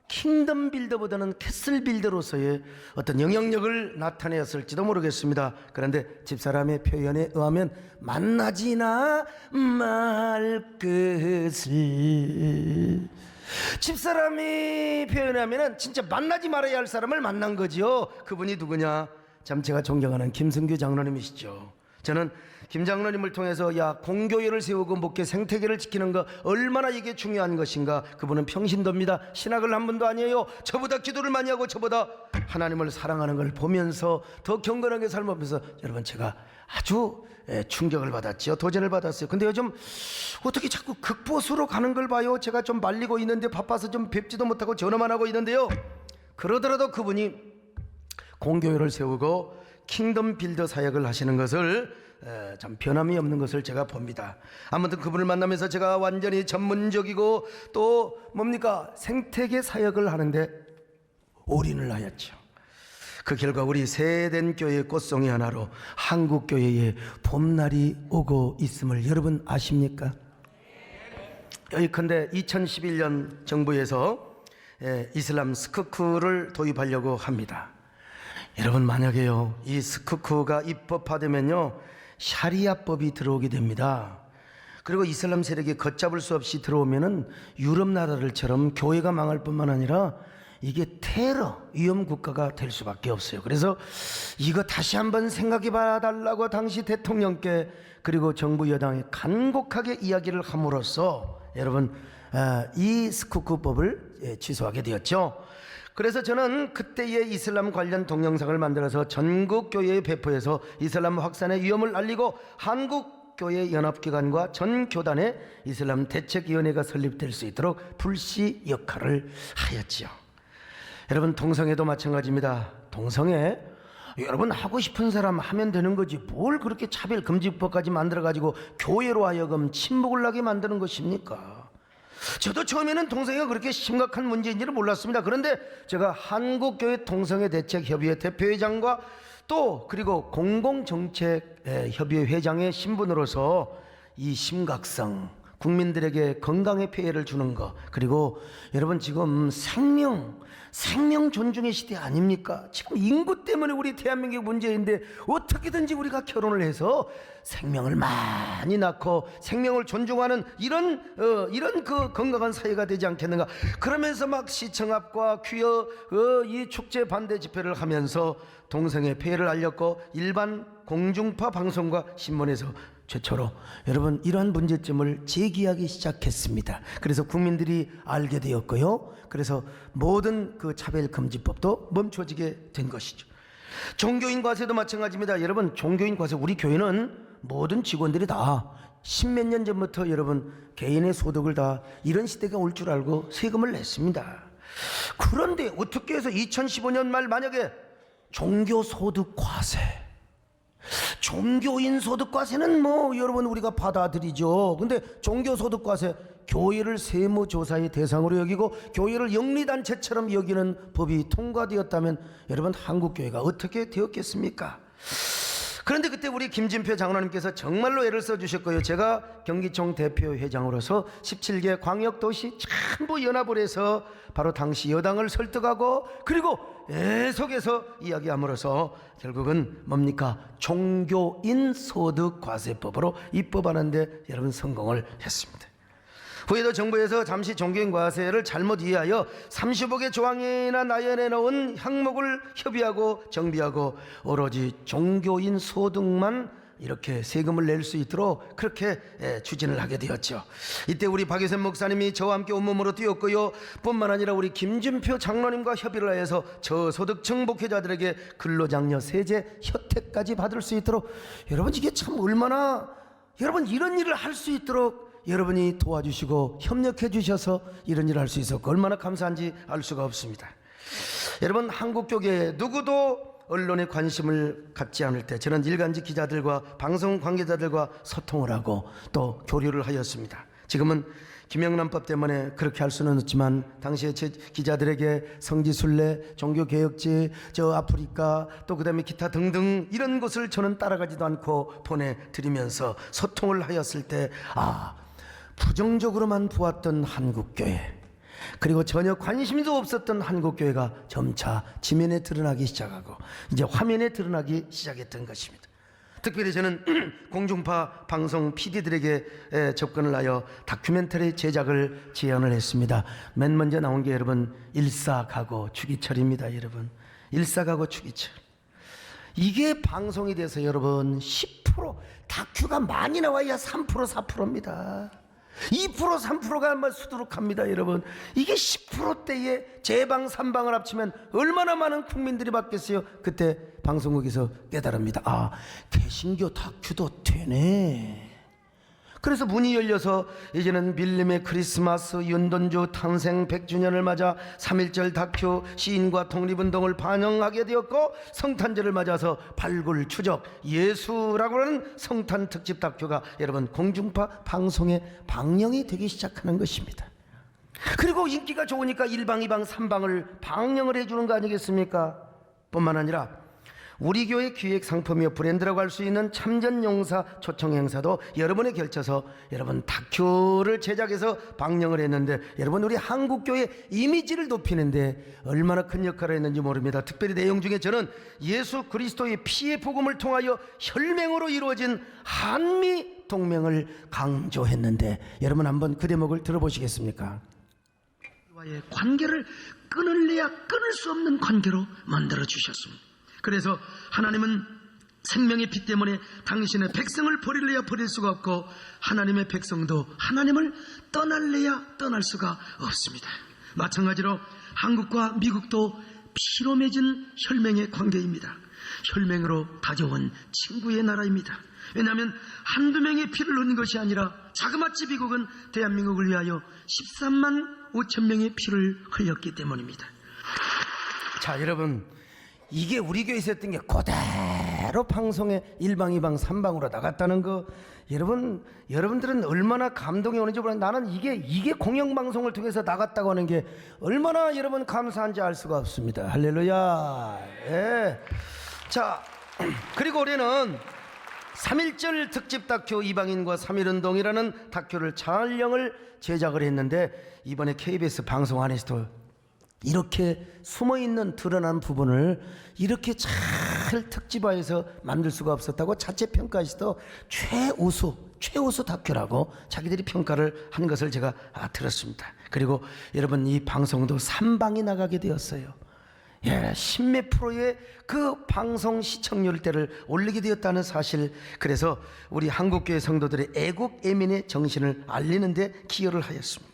킹덤 빌더보다는 캐슬 빌더로서의 어떤 영향력을 나타내었을지도 모르겠습니다. 그런데 집사람의 표현에 의하면 만나지나 말 것을, 집사람이 표현하면은 진짜 만나지 말아야 할 사람을 만난 거지요. 그분이 누구냐? 참 제가 존경하는 김승규 장로님이시죠. 저는 김 장로님을 통해서 야 공교회를 세우고 목회 생태계를 지키는 거 얼마나 이게 중요한 것인가. 그분은 평신도입니다. 신학을 한 분도 아니에요. 저보다 기도를 많이 하고 저보다 하나님을 사랑하는 걸 보면서 더 경건하게 살면서 여러분 제가 아주 충격을 받았지요. 도전을 받았어요. 근데 요즘 어떻게 자꾸 극보수로 가는 걸 봐요. 제가 좀 말리고 있는데 바빠서 좀 뵙지도 못하고 전화만 하고 있는데요. 그러더라도 그분이 공교회를 세우고 킹덤 빌더 사역을 하시는 것을 참 변함이 없는 것을 제가 봅니다. 아무튼 그분을 만나면서 제가 완전히 전문적이고 또 뭡니까 생태계 사역을 하는데 올인을 하였죠. 그 결과 우리 세된 교회의 꽃송이 하나로 한국교회에 봄날이 오고 있음을 여러분 아십니까? 여기컨대 2011년 정부에서 이슬람 스쿠크를 도입하려고 합니다. 여러분 만약에요 이 스쿠크가 입법화되면요 샤리아법이 들어오게 됩니다. 그리고 이슬람 세력이 걷잡을 수 없이 들어오면은 유럽 나라들처럼 교회가 망할 뿐만 아니라 이게 테러 위험 국가가 될 수밖에 없어요. 그래서 이거 다시 한번 생각해 봐달라고 당시 대통령께 그리고 정부 여당에 간곡하게 이야기를 함으로써 여러분 이 스쿠크법을 취소하게 되었죠. 그래서 저는 그때의 이슬람 관련 동영상을 만들어서 전국 교회에 배포해서 이슬람 확산의 위험을 알리고 한국교회 연합기관과 전 교단의 이슬람 대책위원회가 설립될 수 있도록 불시 역할을 하였지요. 여러분 동성애도 마찬가지입니다. 동성애 여러분 하고 싶은 사람 하면 되는 거지 뭘 그렇게 차별금지법까지 만들어가지고 교회로 하여금 침묵을 나게 만드는 것입니까? 저도 처음에는 동성애가 그렇게 심각한 문제인지를 몰랐습니다. 그런데 제가 한국교회 동성애 대책협의회 대표회장과 또 그리고 공공정책협의회 회장의 신분으로서 이 심각성, 국민들에게 건강에 피해를 주는 것, 그리고 여러분 지금 생명 존중의 시대 아닙니까? 지금 인구 때문에 우리 대한민국 문제인데 어떻게든지 우리가 결혼을 해서 생명을 많이 낳고 생명을 존중하는 이런 그 건강한 사회가 되지 않겠는가? 그러면서 막 시청 앞과 퀴어 이 축제 반대 집회를 하면서 동성애 폐해를 알렸고 일반 공중파 방송과 신문에서 최초로 여러분 이러한 문제점을 제기하기 시작했습니다. 그래서 국민들이 알게 되었고요. 그래서 모든 그 차별금지법도 멈춰지게 된 것이죠. 종교인 과세도 마찬가지입니다. 여러분 종교인 과세 우리 교회는 모든 직원들이 다 십몇 년 전부터 여러분 개인의 소득을 다 이런 시대가 올 줄 알고 세금을 냈습니다. 그런데 어떻게 해서 2015년 말 만약에 종교소득 과세 종교인 소득과세는 뭐 여러분 우리가 받아들이죠. 근데 종교소득과세 교회를 세무조사의 대상으로 여기고 교회를 영리단체처럼 여기는 법이 통과되었다면 여러분 한국교회가 어떻게 되었겠습니까? 그런데 그때 우리 김진표 장로님께서 정말로 애를 써주셨고요. 제가 경기총 대표회장으로서 17개 광역도시 전부 연합을 해서 바로 당시 여당을 설득하고 그리고 계속해서 이야기함으로써 결국은 뭡니까? 종교인 소득과세법으로 입법하는데 여러분 성공을 했습니다. 후에도 정부에서 잠시 종교인 과세를 잘못 이해하여 35개 조항이나 나열해 놓은 항목을 협의하고 정비하고 오로지 종교인 소득만 이렇게 세금을 낼 수 있도록 그렇게 추진을 하게 되었죠. 이때 우리 박유선 목사님이 저와 함께 온몸으로 뛰었고요. 뿐만 아니라 우리 김진표 장로님과 협의를 해서 저소득층 목회자들에게 근로장려 세제 혜택까지 받을 수 있도록 여러분 이게 참 얼마나 여러분 이런 일을 할 수 있도록 여러분이 도와주시고 협력해 주셔서 이런 일을 할 수 있었고 얼마나 감사한지 알 수가 없습니다. 여러분 한국교계 누구도 언론에 관심을 갖지 않을 때 저는 일간지 기자들과 방송 관계자들과 소통을 하고 또 교류를 하였습니다. 지금은 김영란법 때문에 그렇게 할 수는 없지만 당시에 제 기자들에게 성지순례, 종교개혁지, 저 아프리카 또 그다음에 기타 등등 이런 곳을 저는 따라가지도 않고 보내드리면서 소통을 하였을 때 부정적으로만 보았던 한국교회, 그리고 전혀 관심도 없었던 한국교회가 점차 지면에 드러나기 시작하고 이제 화면에 드러나기 시작했던 것입니다. 특별히 저는 공중파 방송 PD들에게 접근을 하여 다큐멘터리 제작을 제안을 했습니다. 맨 먼저 나온 게 여러분 일사가고 추기철입니다. 여러분 일사가고 추기철, 이게 방송이 돼서 여러분 10% 다큐가 많이 나와야 3% 4%입니다. 2% 3%가 수두룩합니다. 여러분 이게 10%대의 제방 3방을 합치면 얼마나 많은 국민들이 받겠어요. 그때 방송국에서 깨달습니다. 개신교 다큐도 되네. 그래서 문이 열려서 이제는 밀림의 크리스마스, 윤돈주 탄생 100주년을 맞아 3.1절 다큐, 시인과 독립운동을 반영하게 되었고, 성탄절을 맞아서 발굴, 추적, 예수라고 하는 성탄 특집 다큐가 여러분 공중파 방송에 방영이 되기 시작하는 것입니다. 그리고 인기가 좋으니까 1방, 2방, 3방을 방영을 해주는 거 아니겠습니까? 뿐만 아니라 우리 교회 기획 상품이요 브랜드라고 할 수 있는 참전용사 초청 행사도 여러분에 결쳐서 여러분 다큐를 제작해서 방영을 했는데, 여러분 우리 한국교회 이미지를 높이는데 얼마나 큰 역할을 했는지 모릅니다. 특별히 내용 중에 저는 예수 그리스도의 피의 복음을 통하여 혈맹으로 이루어진 한미 동맹을 강조했는데, 여러분 한번 그 대목을 들어보시겠습니까? 와의 관계를 끊을래야 끊을 수 없는 관계로 만들어 주셨습니다. 그래서 하나님은 생명의 피 때문에 당신의 백성을 버릴래야 버릴 수가 없고, 하나님의 백성도 하나님을 떠날래야 떠날 수가 없습니다. 마찬가지로 한국과 미국도 피로 맺은 혈맹의 관계입니다. 혈맹으로 다져온 친구의 나라입니다. 왜냐하면 한두 명의 피를 흘린 것이 아니라 자그마치 미국은 대한민국을 위하여 13만 5천 명의 피를 흘렸기 때문입니다. 자, 여러분 이게 우리 교회에서 했던 게 그대로 방송에 1방, 2방, 3방으로 나갔다는 거, 여러분들은 얼마나 감동이 오는지 몰라요. 나는 이게 공영방송을 통해서 나갔다고 하는 게 얼마나 여러분 감사한지 알 수가 없습니다. 할렐루야. 예. 자, 그리고 우리는 3.1절 특집 다큐 이방인과 3.1운동이라는 다큐를 촬영을 제작을 했는데, 이번에 KBS 방송 안에서도 이렇게 숨어있는 드러난 부분을 이렇게 잘 특집화해서 만들 수가 없었다고 자체평가에서도 최우수 다큐라고 자기들이 평가를 한 것을 제가 들었습니다. 그리고 여러분 이 방송도 3방이 나가게 되었어요. 예, 10몇 프로의 그 방송 시청률대를 올리게 되었다는 사실, 그래서 우리 한국교회 성도들의 애국 애민의 정신을 알리는 데 기여를 하였습니다.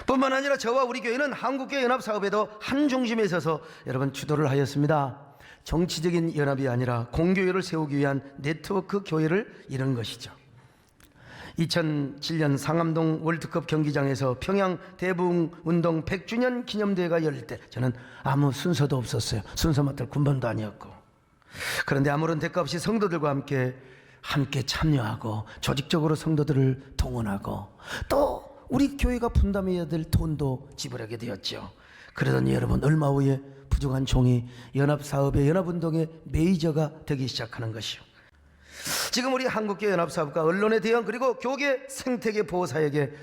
뿐만 아니라 저와 우리 교회는 한국교회 연합사업에도 한 중심에 서서 여러분 주도를 하였습니다. 정치적인 연합이 아니라 공교회를 세우기 위한 네트워크 교회를 이룬 것이죠. 2007년 상암동 월드컵 경기장에서 평양 대부운동 100주년 기념대회가 열릴 때 저는 아무 순서도 없었어요. 순서 맡을 군번도 아니었고, 그런데 아무런 대가 없이 성도들과 함께 참여하고 조직적으로 성도들을 동원하고 또 우리 교회가 분담해야 될 돈도 지불하게 되었죠. 그러더니 여러분 얼마 후에 부족한 종이 연합사업의 연합운동의 메이저가 되기 시작하는 것이요. 지금 우리 한국교회 연합사업과 언론의 대응, 그리고 교계 생태계 보호사에게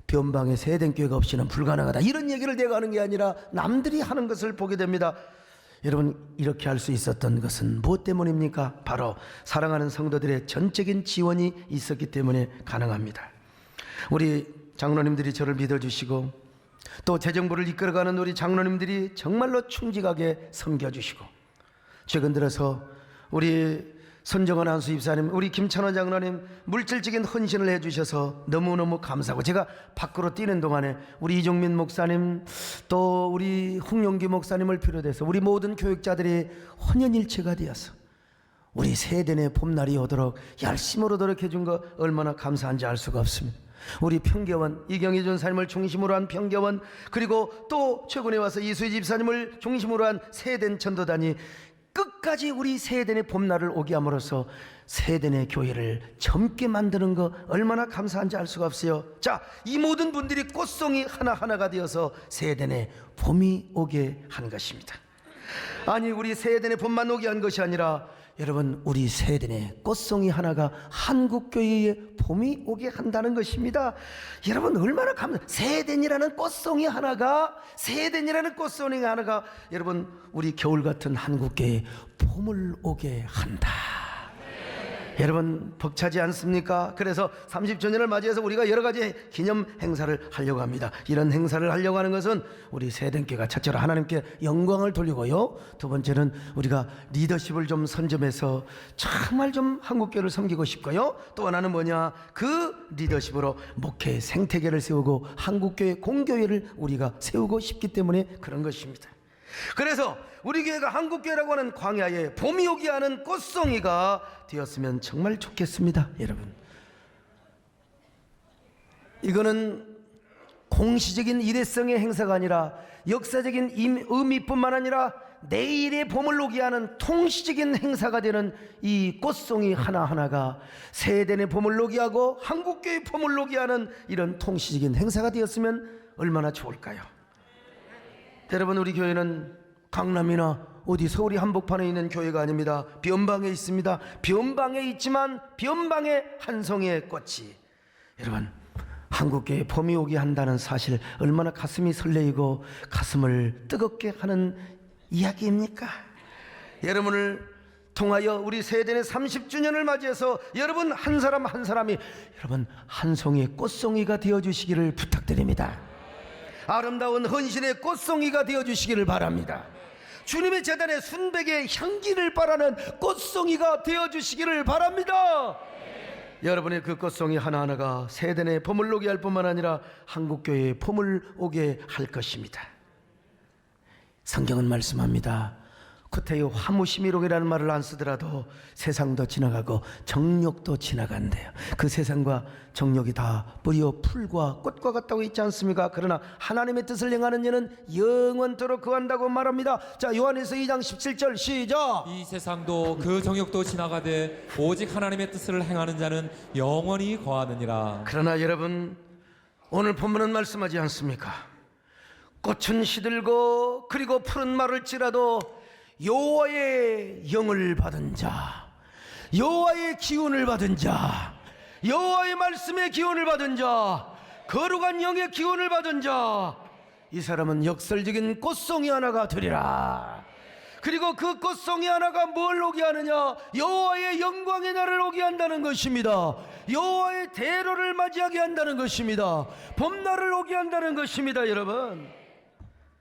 변방의 세된 교회가 없이는 불가능하다, 이런 얘기를 내가 하는 게 아니라 남들이 하는 것을 보게 됩니다. 여러분 이렇게 할 수 있었던 것은 무엇 때문입니까? 바로 사랑하는 성도들의 전적인 지원이 있었기 때문에 가능합니다. 우리 장로님들이 저를 믿어주시고 또 재정부를 이끌어가는 우리 장로님들이 정말로 충직하게 섬겨주시고, 최근 들어서 우리 손정원 한수 입사님, 우리 김찬원 장로님 물질적인 헌신을 해주셔서 너무너무 감사하고, 제가 밖으로 뛰는 동안에 우리 이종민 목사님 또 우리 홍용기 목사님을 비롯해서 우리 모든 교육자들이 혼연일체가 되어서 우리 세대의 봄날이 오도록 열심으로 노력해 준 거 얼마나 감사한지 알 수가 없습니다. 우리 평교원 이경희 전사님을 중심으로 한 평교원, 그리고 또 최근에 와서 이수희 집사님을 중심으로 한 세된 전도단이 끝까지 우리 세대의 봄날을 오게 함으로써 세대의 교회를 젊게 만드는 거 얼마나 감사한지 알 수가 없어요. 자, 이 모든 분들이 꽃송이 하나하나가 되어서 세대의 봄이 오게 한 것입니다. 아니, 우리 세대의 봄만 오게 한 것이 아니라 여러분, 우리 세대의 꽃송이 하나가 한국교회에 봄이 오게 한다는 것입니다. 여러분, 얼마나 세대니라는 꽃송이 하나가 여러분, 우리 겨울 같은 한국교회에 봄을 오게 한다. 여러분, 벅차지 않습니까? 그래서 30주년을 맞이해서 우리가 여러 가지 기념 행사를 하려고 합니다. 이런 행사를 하려고 하는 것은 우리 세대교회가 첫째로 하나님께 영광을 돌리고요, 두 번째는 우리가 리더십을 좀 선점해서 정말 좀 한국교회를 섬기고 싶고요, 또 하나는 뭐냐, 그 리더십으로 목회 생태계를 세우고 한국교회 공교회를 우리가 세우고 싶기 때문에 그런 것입니다. 그래서 우리 교회가 한국교회라고 하는 광야에 봄이 오게 하는 꽃송이가 되었으면 정말 좋겠습니다. 여러분, 이거는 공시적인 일회성의 행사가 아니라 역사적인 의미뿐만 아니라 내일의 봄을 오게 하는 통시적인 행사가 되는 이 꽃송이 하나하나가 세대의 봄을 오게 하고 한국교회의 봄을 오게 하는 이런 통시적인 행사가 되었으면 얼마나 좋을까요? 여러분, 우리 교회는 강남이나 어디 서울이 한복판에 있는 교회가 아닙니다. 변방에 있습니다. 변방에 있지만 변방에 한 송이의 꽃이, 여러분, 한국교회에 봄이 오게 한다는 사실 얼마나 가슴이 설레이고 가슴을 뜨겁게 하는 이야기입니까? 여러분을 통하여 우리 세대의 30주년을 맞이해서 여러분 한 사람 한 사람이 여러분 한 송이의 꽃송이가 되어주시기를 부탁드립니다. 아름다운 헌신의 꽃송이가 되어주시기를 바랍니다. 주님의 제단에 순백의 향기를 바라는 꽃송이가 되어주시기를 바랍니다. 여러분의 그 꽃송이 하나하나가 세대의 봄을 오게 할 뿐만 아니라 한국교회의 봄을 오게 할 것입니다. 성경은 말씀합니다. 구태여 화무시미록이라는 말을 안 쓰더라도 세상도 지나가고 정욕도 지나간대요. 그 세상과 정욕이 다 뿌리와 풀과 꽃과 같다고 있지 않습니까? 그러나 하나님의 뜻을 행하는 이는 영원토록 거한다고 말합니다. 자, 요한에서 2장 17절 시작. 이 세상도 그 정욕도 지나가되 오직 하나님의 뜻을 행하는 자는 영원히 거하느니라. 그러나 여러분, 오늘 본문은 말씀하지 않습니까? 꽃은 시들고 그리고 푸른 마를지라도 여호와의 영을 받은 자, 여호와의 기운을 받은 자, 여호와의 말씀의 기운을 받은 자, 거룩한 영의 기운을 받은 자, 이 사람은 역설적인 꽃송이 하나가 되리라. 그리고 그 꽃송이 하나가 뭘 오게 하느냐? 여호와의 영광의 날을 오게 한다는 것입니다. 여호와의 대로를 맞이하게 한다는 것입니다. 봄날을 오게 한다는 것입니다. 여러분,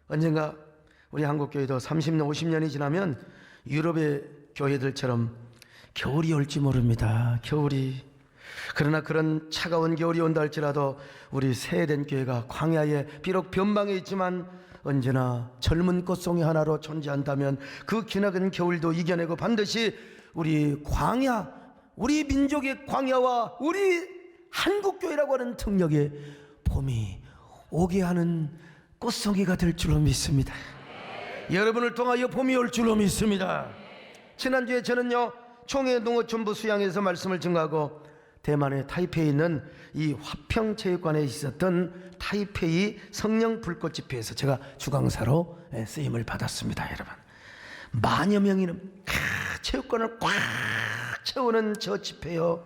언젠가 우리 한국교회도 30년 50년이 지나면 유럽의 교회들처럼 겨울이 올지 모릅니다. 겨울이. 그러나 그런 차가운 겨울이 온다 할지라도 우리 세된 교회가 광야에 비록 변방에 있지만 언제나 젊은 꽃송이 하나로 존재한다면 그 기나긴 겨울도 이겨내고 반드시 우리 광야, 우리 민족의 광야와 우리 한국교회라고 하는 특력의 봄이 오게 하는 꽃송이가 될 줄로 믿습니다. 여러분을 통하여 봄이 올 줄로 믿습니다. 지난주에 저는요, 총회 농어촌부 수양에서 말씀을 증거하고 대만의 타이페이에 있는 이 화평체육관에 있었던 타이페이 성령 불꽃 집회에서 제가 주강사로 쓰임을 받았습니다. 여러분, 만여 명이 체육관을 꽉 채우는 저 집회요,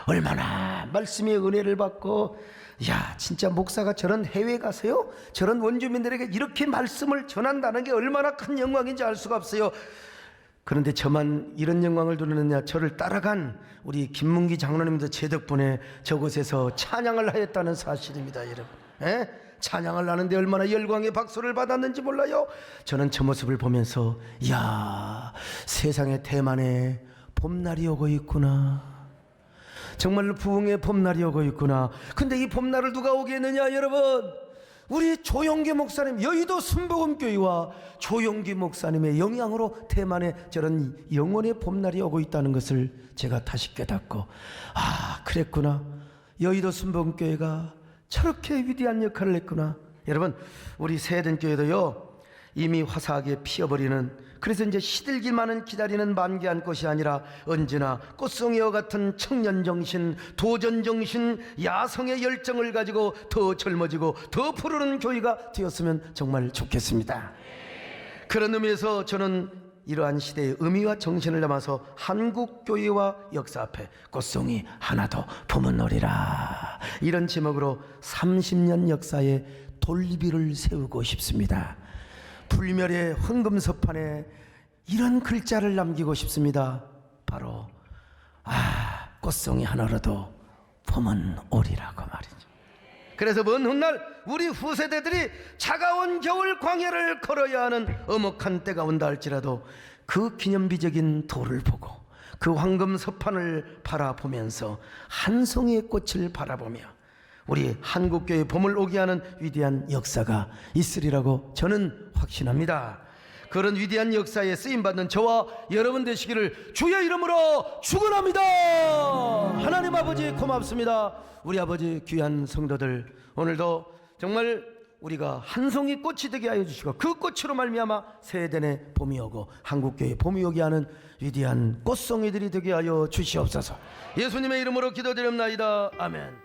얼마나 말씀의 은혜를 받고, 야, 진짜 목사가 저런 해외에 가세요? 저런 원주민들에게 이렇게 말씀을 전한다는 게 얼마나 큰 영광인지 알 수가 없어요. 그런데 저만 이런 영광을 누리느냐? 저를 따라간 우리 김문기 장로님도 제 덕분에 저곳에서 찬양을 하였다는 사실입니다. 여러분, 찬양을 하는데 얼마나 열광의 박수를 받았는지 몰라요? 저는 저 모습을 보면서, 야, 세상에 대만에 봄날이 오고 있구나, 정말로 부흥의 봄날이 오고 있구나. 근데 이 봄날을 누가 오게 했느냐? 여러분, 우리 조용기 목사님, 여의도 순복음교회와 조용기 목사님의 영향으로 대만에 저런 영원의 봄날이 오고 있다는 것을 제가 다시 깨닫고, 아, 그랬구나, 여의도 순복음교회가 저렇게 위대한 역할을 했구나. 여러분, 우리 세den교회도요, 이미 화사하게 피어버리는 그래서 이제 시들기만은 기다리는 만개한 꽃이 아니라 언제나 꽃송이와 같은 청년 정신, 도전 정신, 야성의 열정을 가지고 더 젊어지고 더 푸르른 교회가 되었으면 정말 좋겠습니다. 그런 의미에서 저는 이러한 시대의 의미와 정신을 담아서 한국교회와 역사 앞에 꽃송이 하나 더 품어놓으리라, 이런 제목으로 30년 역사의 돌리비를 세우고 싶습니다. 불멸의 황금서판에 이런 글자를 남기고 싶습니다. 바로 꽃송이 하나라도 품어오리라고 말이죠. 그래서 먼 훗날 우리 후세대들이 차가운 겨울 광야를 걸어야 하는 엄혹한 때가 온다 할지라도 그 기념비적인 돌을 보고 그 황금서판을 바라보면서 한 송이의 꽃을 바라보며 우리 한국교회 봄을 오게 하는 위대한 역사가 있으리라고 저는 확신합니다. 그런 위대한 역사에 쓰임받는 저와 여러분 되시기를 주의 이름으로 축원합니다. 하나님 아버지 고맙습니다. 우리 아버지 귀한 성도들, 오늘도 정말 우리가 한 송이 꽃이 되게 하여 주시고 그 꽃으로 말미암아 세대내 봄이 오고 한국교회 봄이 오게 하는 위대한 꽃송이들이 되게 하여 주시옵소서. 예수님의 이름으로 기도드립나이다. 아멘.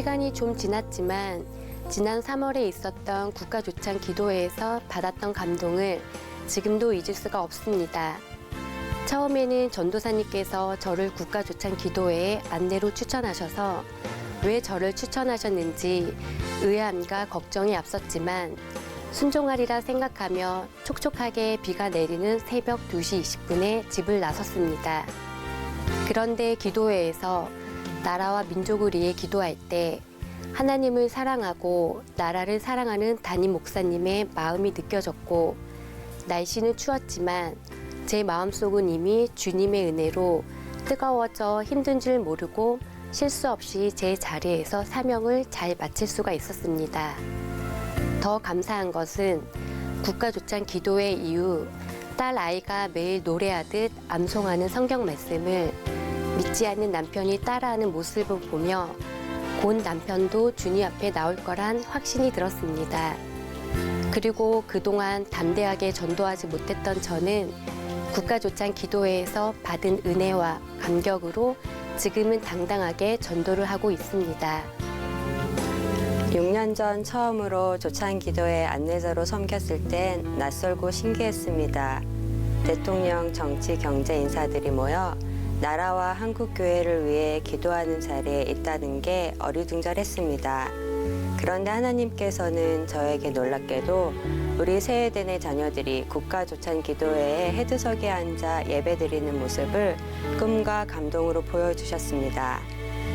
시간이 좀 지났지만 지난 3월에 있었던 국가조찬 기도회에서 받았던 감동을 지금도 잊을 수가 없습니다. 처음에는 전도사님께서 저를 국가조찬 기도회에 안내로 추천하셔서 왜 저를 추천하셨는지 의아함과 걱정이 앞섰지만 순종하리라 생각하며 촉촉하게 비가 내리는 새벽 2시 20분에 집을 나섰습니다. 그런데 기도회에서 나라와 민족을 위해 기도할 때 하나님을 사랑하고 나라를 사랑하는 담임 목사님의 마음이 느껴졌고 날씨는 추웠지만 제 마음속은 이미 주님의 은혜로 뜨거워져 힘든 줄 모르고 실수 없이 제 자리에서 사명을 잘 마칠 수가 있었습니다. 더 감사한 것은 국가조찬 기도회 이후 딸 아이가 매일 노래하듯 암송하는 성경 말씀을 믿지 않는 남편이 따라하는 모습을 보며 곧 남편도 주님 앞에 나올 거란 확신이 들었습니다. 그리고 그동안 담대하게 전도하지 못했던 저는 국가조찬 기도회에서 받은 은혜와 감격으로 지금은 당당하게 전도를 하고 있습니다. 6년 전 처음으로 조찬 기도회 안내자로 섬겼을 땐 낯설고 신기했습니다. 대통령, 정치, 경제 인사들이 모여 나라와 한국 교회를 위해 기도하는 자리에 있다는 게 어리둥절했습니다. 그런데 하나님께서는 저에게 놀랍게도 우리 세해대 내 자녀들이 국가조찬 기도회에 헤드석에 앉아 예배드리는 모습을 꿈과 감동으로 보여주셨습니다.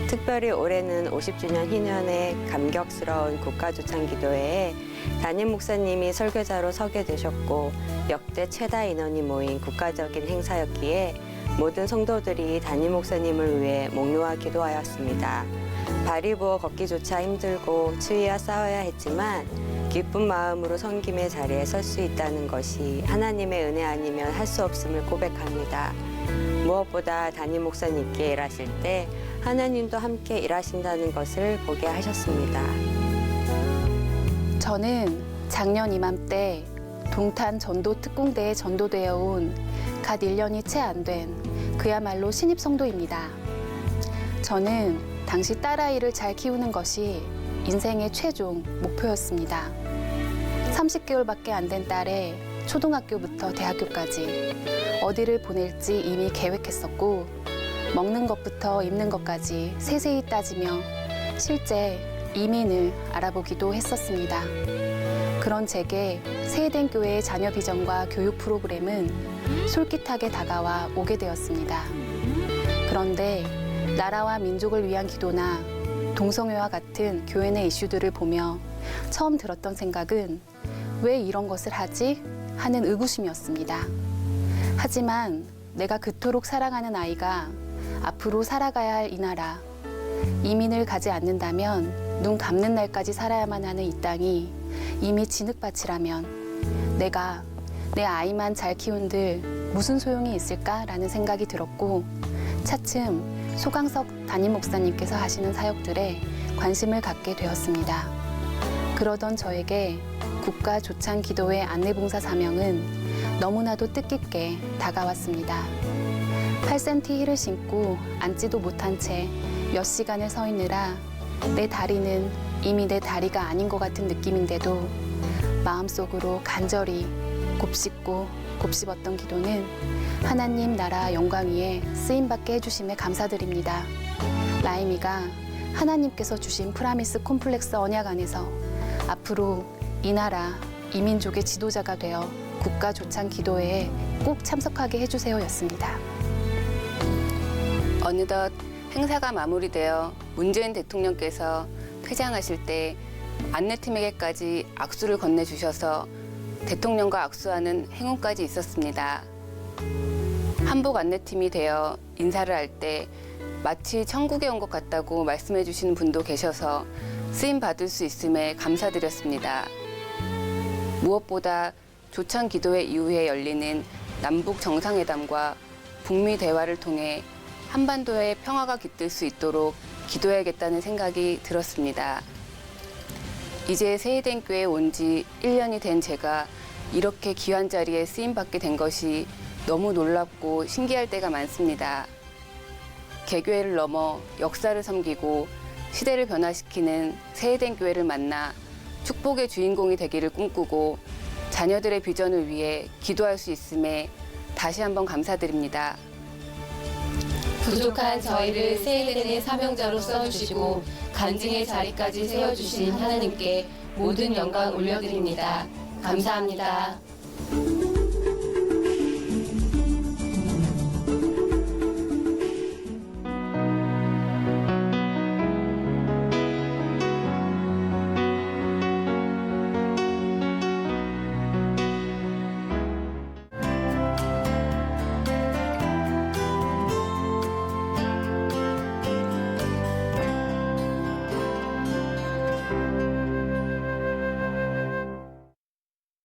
특별히 올해는 50주년 희년의 감격스러운 국가조찬 기도회에 담임 목사님이 설교자로 서게 되셨고 역대 최다 인원이 모인 국가적인 행사였기에 모든 성도들이 담임 목사님을 위해 목 놓아 기도하였습니다. 발이 부어 걷기조차 힘들고 추위와 싸워야 했지만 기쁜 마음으로 섬김의 자리에 설 수 있다는 것이 하나님의 은혜 아니면 할 수 없음을 고백합니다. 무엇보다 담임 목사님께 일하실 때 하나님도 함께 일하신다는 것을 보게 하셨습니다. 저는 작년 이맘때 동탄 전도 특공대에 전도되어 온 갓 1년이 채 안 된 그야말로 신입 성도입니다. 저는 당시 딸아이를 잘 키우는 것이 인생의 최종 목표였습니다. 30개월밖에 안 된 딸에 초등학교부터 대학교까지 어디를 보낼지 이미 계획했었고 먹는 것부터 입는 것까지 세세히 따지며 실제 이민을 알아보기도 했었습니다. 그런 제게 세해된 교회의 자녀 비전과 교육 프로그램은 솔깃하게 다가와 오게 되었습니다. 그런데 나라와 민족을 위한 기도나 동성애와 같은 교회 내 이슈들을 보며 처음 들었던 생각은 왜 이런 것을 하지? 하는 의구심이었습니다. 하지만 내가 그토록 사랑하는 아이가 앞으로 살아가야 할 이 나라, 이민을 가지 않는다면 눈 감는 날까지 살아야만 하는 이 땅이 이미 진흙밭이라면 내가 내 아이만 잘 키운들 무슨 소용이 있을까라는 생각이 들었고 차츰 소강석 담임 목사님께서 하시는 사역들에 관심을 갖게 되었습니다. 그러던 저에게 국가조찬 기도회 안내봉사 사명은 너무나도 뜻깊게 다가왔습니다. 8cm 힐을 신고 앉지도 못한 채 몇 시간을 서 있느라 내 다리는 이미 내 다리가 아닌 것 같은 느낌인데도 마음속으로 간절히 곱씹고 곱씹었던 기도는 하나님 나라 영광 위에 쓰임받게 해주심에 감사드립니다. 라임이가 하나님께서 주신 프라미스 콤플렉스 언약 안에서 앞으로 이 나라, 이 민족의 지도자가 되어 국가조찬 기도회에 꼭 참석하게 해주세요였습니다. 어느덧 행사가 마무리되어 문재인 대통령께서 퇴장하실 때 안내팀에게까지 악수를 건네주셔서 대통령과 악수하는 행운까지 있었습니다. 한복 안내팀이 되어 인사를 할 때 마치 천국에 온 것 같다고 말씀해 주시는 분도 계셔서 쓰임 받을 수 있음에 감사드렸습니다. 무엇보다 조찬 기도회 이후에 열리는 남북 정상회담과 북미 대화를 통해 한반도에 평화가 깃들 수 있도록 기도해야겠다는 생각이 들었습니다. 이제 세해된 교회에 온 지 1년이 된 제가 이렇게 귀한 자리에 쓰임받게 된 것이 너무 놀랍고 신기할 때가 많습니다. 개교회를 넘어 역사를 섬기고 시대를 변화시키는 새해된 교회를 만나 축복의 주인공이 되기를 꿈꾸고 자녀들의 비전을 위해 기도할 수 있음에 다시 한번 감사드립니다. 부족한 저희를 세대의 사명자로 써주시고 간증의 자리까지 세워주신 하나님께 모든 영광 올려드립니다. 감사합니다.